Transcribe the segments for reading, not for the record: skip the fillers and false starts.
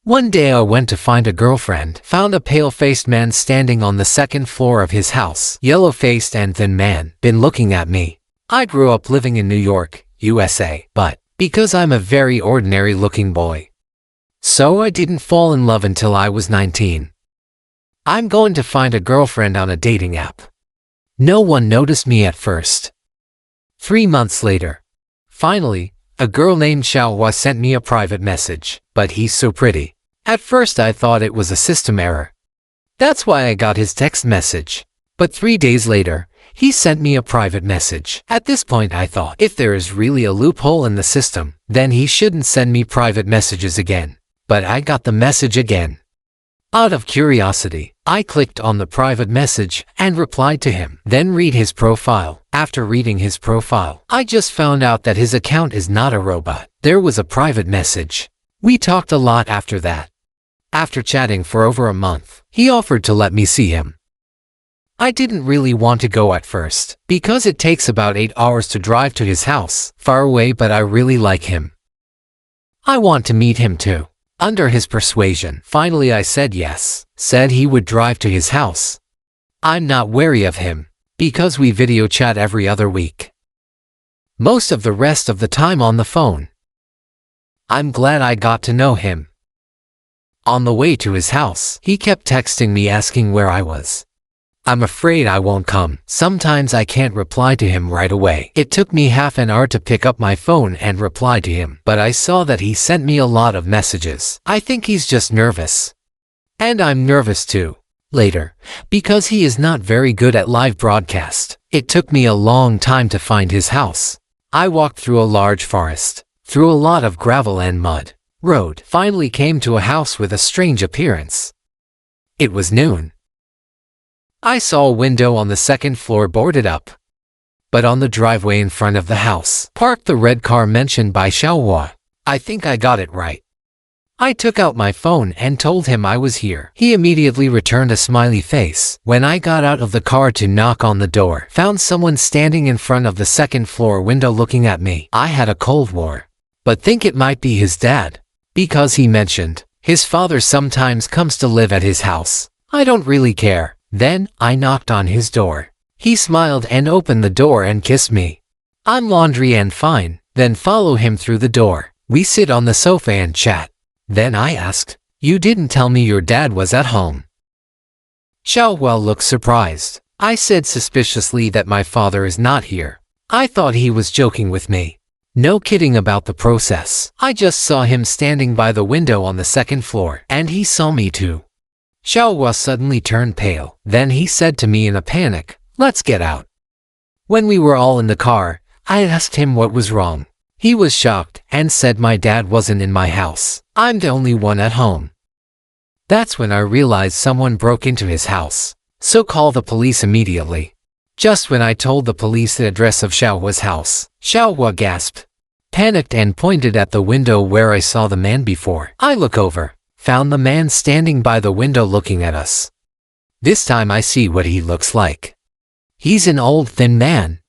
One day I went to find a girlfriend, found a pale-faced man standing on the second floor of his house. Yellow-faced and thin man, been looking at me. I grew up living in New York, USA, but because I'm a very ordinary-looking boy, so I didn't fall in love until I was 19. I'm going to find a girlfriend on a dating app. No one noticed me at first. 3 months later, finally, a girl named Xiaohua sent me a private message, but he's so pretty. At first I thought it was a system error. That's why I got his text message. But 3 days later, he sent me a private message. At this point I thought, if there is really a loophole in the system, then he shouldn't send me private messages again. But I got the message again. Out of curiosity, I clicked on the private message and replied to him, then read his profile. After reading his profile, I just found out that his account is not a robot. There was a private message. We talked a lot after that. After chatting for over a month, he offered to let me see him. I didn't really want to go at first, because it takes about 8 hours to drive to his house, far away, but I really like him. I want to meet him too. Under his persuasion, finally I said yes, said he would drive to his house. I'm not wary of him, because we video chat every other week. Most of the rest of the time on the phone. I'm glad I got to know him. On the way to his house, he kept texting me asking where I was. I'm afraid I won't come. Sometimes I can't reply to him right away. It took me half an hour to pick up my phone and reply to him, but I saw that he sent me a lot of messages. I think he's just nervous. And I'm nervous too. Later, because he is not very good at live broadcast, it took me a long time to find his house. I walked through a large forest, through a lot of gravel and mud. Road finally came to a house with a strange appearance. It was noon. I saw a window on the second floor boarded up. But on the driveway in front of the house, parked the red car mentioned by Xiaohua. I think I got it right. I took out my phone and told him I was here. He immediately returned a smiley face. When I got out of the car to knock on the door, found someone standing in front of the second floor window looking at me. I had a cold war, but think it might be his dad, because he mentioned his father sometimes comes to live at his house. I don't really care. Then, I knocked on his door. He smiled and opened the door and kissed me. I'm laundry and fine, then follow him through the door. We sit on the sofa and chat. Then I asked, "You didn't tell me your dad was at home." Xiaohua looked surprised. I said suspiciously that my father is not here. I thought he was joking with me. No kidding about the process. I just saw him standing by the window on the second floor, and he saw me too. Xiaohua suddenly turned pale. Then he said to me in a panic, "Let's get out." When we were all in the car, I asked him what was wrong. He was shocked and said my dad wasn't in my house. I'm the only one at home. That's when I realized someone broke into his house. So call the police immediately. Just when I told the police the address of Xiaohua's house, Xiaohua gasped, panicked and pointed at the window where I saw the man before. I look over. Found the man standing by the window looking at us. This time I see what he looks like. He's an old thin man.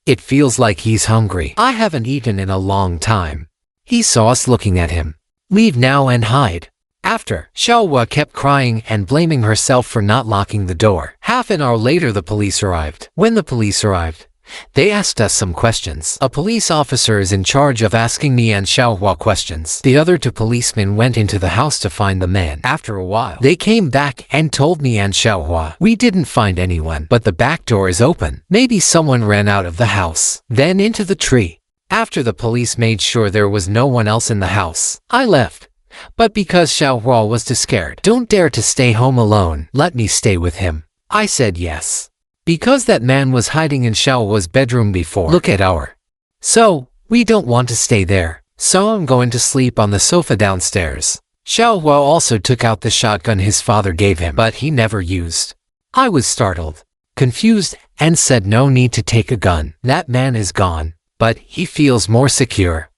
It feels like he's hungry. I haven't eaten in a long time. He saw us looking at him. Leave now and hide. After, Xiaohua kept crying and blaming herself for not locking the door. Half an hour later the police arrived. When the police arrived, they asked us some questions. A police officer is in charge of asking me and Xiaohua questions. The other 2 policemen went into the house to find the man. After a while, they came back and told me and Xiaohua, "We didn't find anyone, but the back door is open. Maybe someone ran out of the house, then into the tree." After the police made sure there was no one else in the house, I left. But because Xiaohua was too scared, "Don't dare to stay home alone. Let me stay with him." I said yes. Because that man was hiding in Xiaohua's bedroom before. Look at our. So, we don't want to stay there. So I'm going to sleep on the sofa downstairs. Xiaohua also took out the shotgun his father gave him, but he never used. I was startled, confused, and said no need to take a gun. That man is gone, but he feels more secure.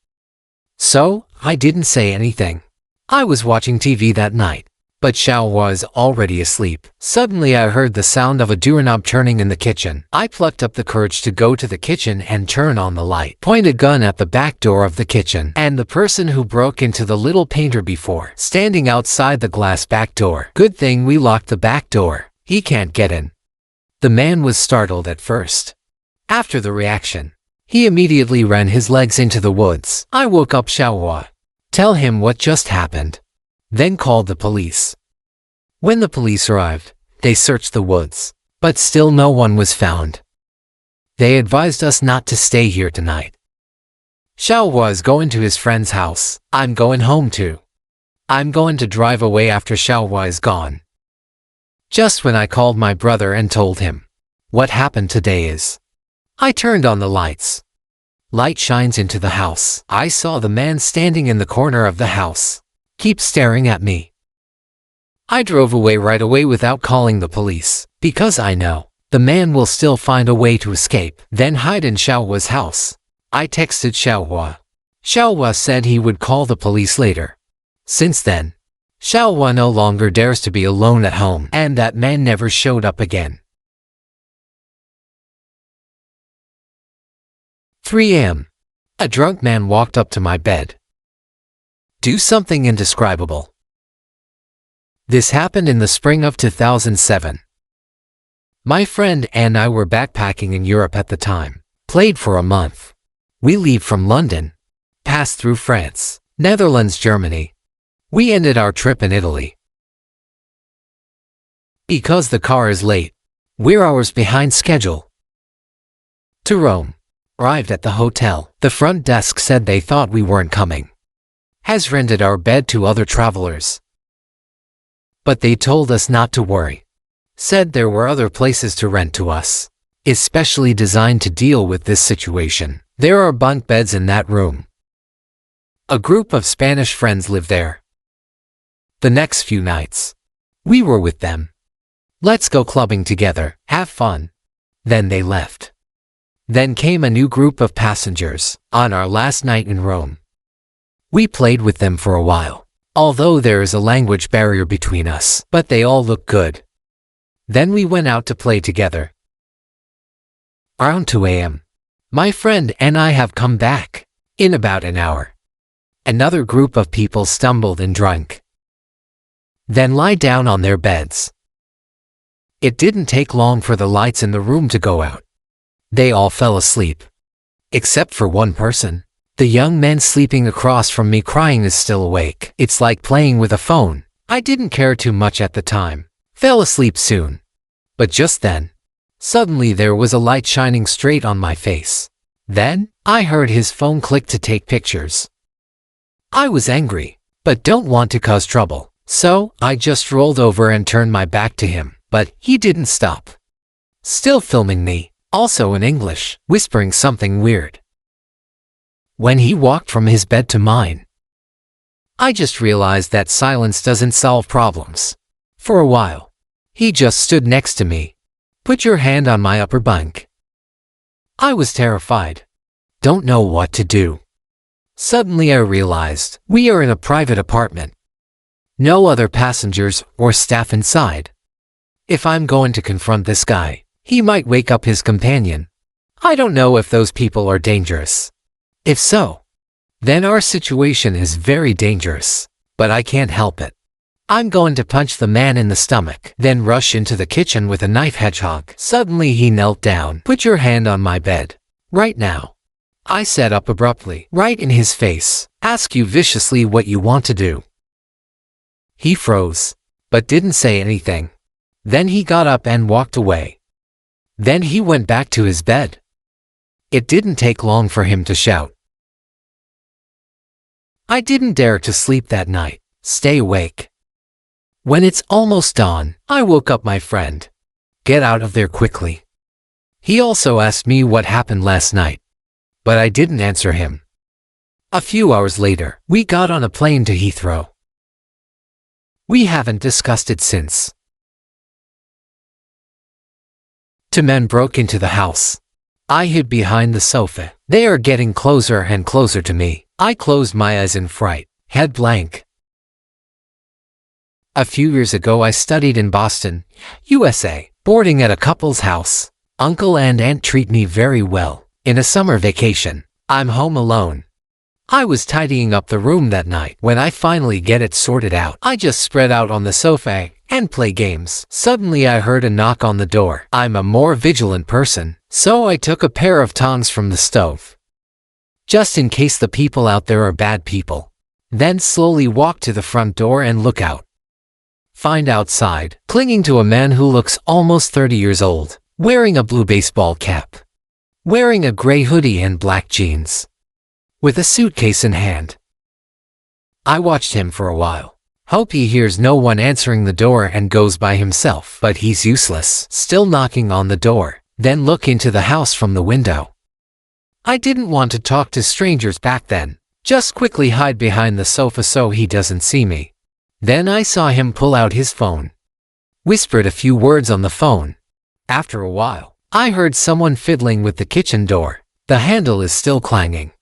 So, I didn't say anything. I was watching TV that night. but Xiao was already asleep. Suddenly I heard the sound of a doorknob turning in the kitchen. I plucked up the courage to go to the kitchen and turn on the light, point a gun at the back door of the kitchen, and the person who broke into the little painter before, standing outside the glass back door. Good thing we locked the back door. He can't get in. The man was startled at first. After the reaction, he immediately ran his legs into the woods. I woke up Xiaohua. Tell him what just happened. Then called the police. When the police arrived, they searched the woods, but still no one was found. They advised us not to stay here tonight. Xiaohua is going to his friend's house. I'm going home too. I'm going to drive away after Xiaohua is gone. Just when I called my brother and told him what happened today is, I turned on the lights. Light shines into the house. I saw the man standing in the corner of the house. Keep staring at me. I drove away right away without calling the police, because I know the man will still find a way to escape, then hide in Xiaohua's house. I texted Xiaohua. Xiaohua said he would call the police later. Since then, Xiaohua no longer dares to be alone at home, and that man never showed up again. 3 a.m. A drunk man walked up to my bed. Do something indescribable. This happened in the spring of 2007. My friend and I were backpacking in Europe at the time. Played for a month. We leave from London, passed through France, Netherlands, Germany. We ended our trip in Italy. Because the car is late, we're hours behind schedule. To Rome. Arrived at the hotel. The front desk said they thought we weren't coming. Has rented our bed to other travelers. But they told us not to worry. Said there were other places to rent to us, especially designed to deal with this situation. There are bunk beds in that room. A group of Spanish friends live there. The next few nights, we were with them. Let's go clubbing together, have fun. Then they left. Then came a new group of passengers on our last night in Rome. We played with them for a while, although there is a language barrier between us, but they all look good. Then we went out to play together. Around 2 a.m., my friend and I have come back. In about an hour, another group of people stumbled and drank. Then lie down on their beds. It didn't take long for the lights in the room to go out. They all fell asleep. Except for one person. The young man sleeping across from me crying is still awake. It's like playing with a phone. I didn't care too much at the time. Fell asleep soon. But just then, suddenly there was a light shining straight on my face. Then, I heard his phone click to take pictures. I was angry, but don't want to cause trouble. So, I just rolled over and turned my back to him. But he didn't stop. Still filming me, also in English, whispering something weird. When he walked from his bed to mine, I just realized that silence doesn't solve problems. For a while, he just stood next to me. Put your hand on my upper bunk. I was terrified. Don't know what to do. Suddenly I realized we are in a private apartment. No other passengers or staff inside. If I'm going to confront this guy, he might wake up his companion. I don't know if those people are dangerous. If so, then our situation is very dangerous, but I can't help it. I'm going to punch the man in the stomach, then rush into the kitchen with a knife hedgehog. Suddenly he knelt down. Put your hand on my bed. Right now. I said up abruptly, right in his face. Ask you viciously what you want to do. He froze, but didn't say anything. Then he got up and walked away. Then he went back to his bed. It didn't take long for him to shout. I didn't dare to sleep that night. Stay awake. When it's almost dawn, I woke up my friend. Get out of there quickly. He also asked me what happened last night, but I didn't answer him. A few hours later, we got on a plane to Heathrow. We haven't discussed it since. Two men broke into the house. I hid behind the sofa. They are getting closer and closer to me. I closed my eyes in fright, head blank. A few years ago I studied in Boston, USA, boarding at a couple's house. Uncle and aunt treat me very well. In a summer vacation, I'm home alone. I was tidying up the room that night. When I finally get it sorted out, I just spread out on the sofa and play games. Suddenly I heard a knock on the door. I'm a more vigilant person, so I took a pair of tongs from the stove, just in case the people out there are bad people. Then slowly walk to the front door and look out. Find outside, clinging to a man who looks almost 30 years old, wearing a blue baseball cap, wearing a gray hoodie and black jeans, with a suitcase in hand. I watched him for a while. Hope he hears no one answering the door and goes by himself, but he's useless, still knocking on the door. Then look into the house from the window. I didn't want to talk to strangers back then. Just quickly hide behind the sofa so he doesn't see me. Then I saw him pull out his phone, whispered a few words on the phone. After a while, I heard someone fiddling with the kitchen door. The handle is still clanging.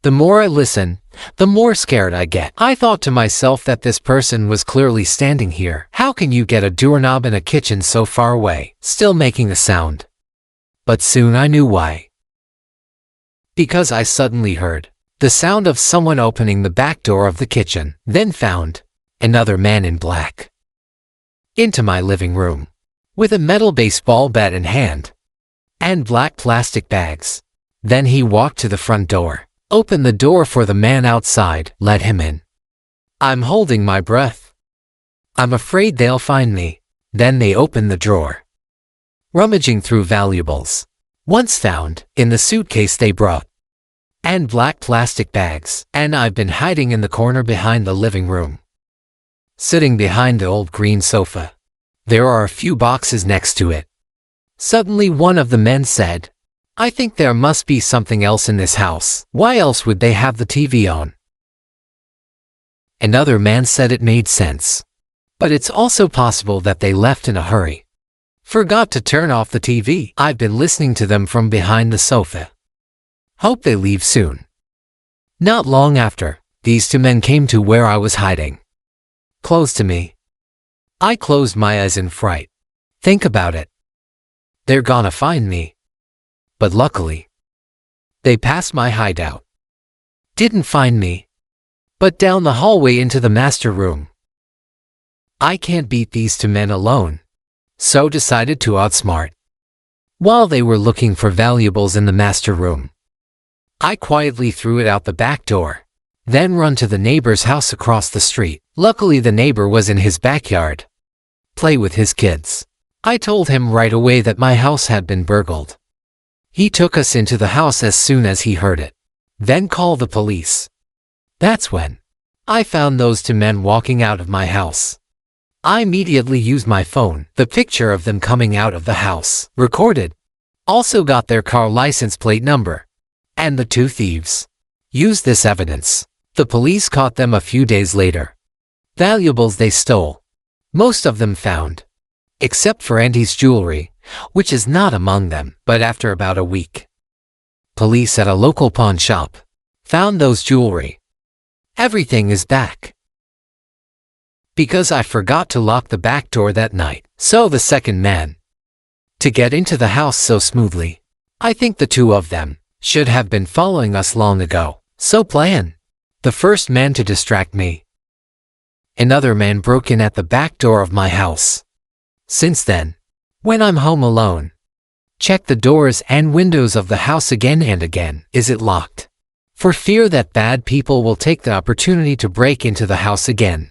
The more I listen, the more scared I get. I thought to myself that this person was clearly standing here. How can you get a doorknob in a kitchen so far away, still making a sound? But soon I knew why. Because I suddenly heard the sound of someone opening the back door of the kitchen, then found another man in black into my living room with a metal baseball bat in hand and black plastic bags. Then he walked to the front door, opened the door for the man outside, let him in. I'm holding my breath. I'm afraid they'll find me. Then they opened the drawer, rummaging through valuables once found in the suitcase they brought, and black plastic bags, and I've been hiding in the corner behind the living room, sitting behind the old green sofa. There are a few boxes next to it. Suddenly one of the men said, I think there must be something else in this house. Why else would they have the TV on? Another man said it made sense, but it's also possible that they left in a hurry. Forgot to turn off the TV. I've been listening to them from behind the sofa. Hope they leave soon. Not long after, these two men came to where I was hiding, close to me. I closed my eyes in fright. Think about it. They're gonna find me. But luckily, they passed my hideout. Didn't find me, but down the hallway into the master room. I can't beat these two men alone, so decided to outsmart. While they were looking for valuables in the master room, I quietly threw it out the back door, then run to the neighbor's house across the street. Luckily the neighbor was in his backyard, play with his kids. I told him right away that my house had been burgled. He took us into the house as soon as he heard it, then called the police. That's when I found those two men walking out of my house. I immediately used my phone. The picture of them coming out of the house, recorded. Also got their car license plate number. And the two thieves used this evidence. The police caught them a few days later. Valuables they stole, most of them found, except for Auntie's jewelry, which is not among them. But after about a week, police at a local pawn shop found those jewelry. Everything is back. Because I forgot to lock the back door that night, so the second man to get into the house so smoothly. I think the two of them should have been following us long ago. So plan. The first man to distract me. Another man broke in at the back door of my house. Since then, when I'm home alone, check the doors and windows of the house again and again. Is it locked? For fear that bad people will take the opportunity to break into the house again.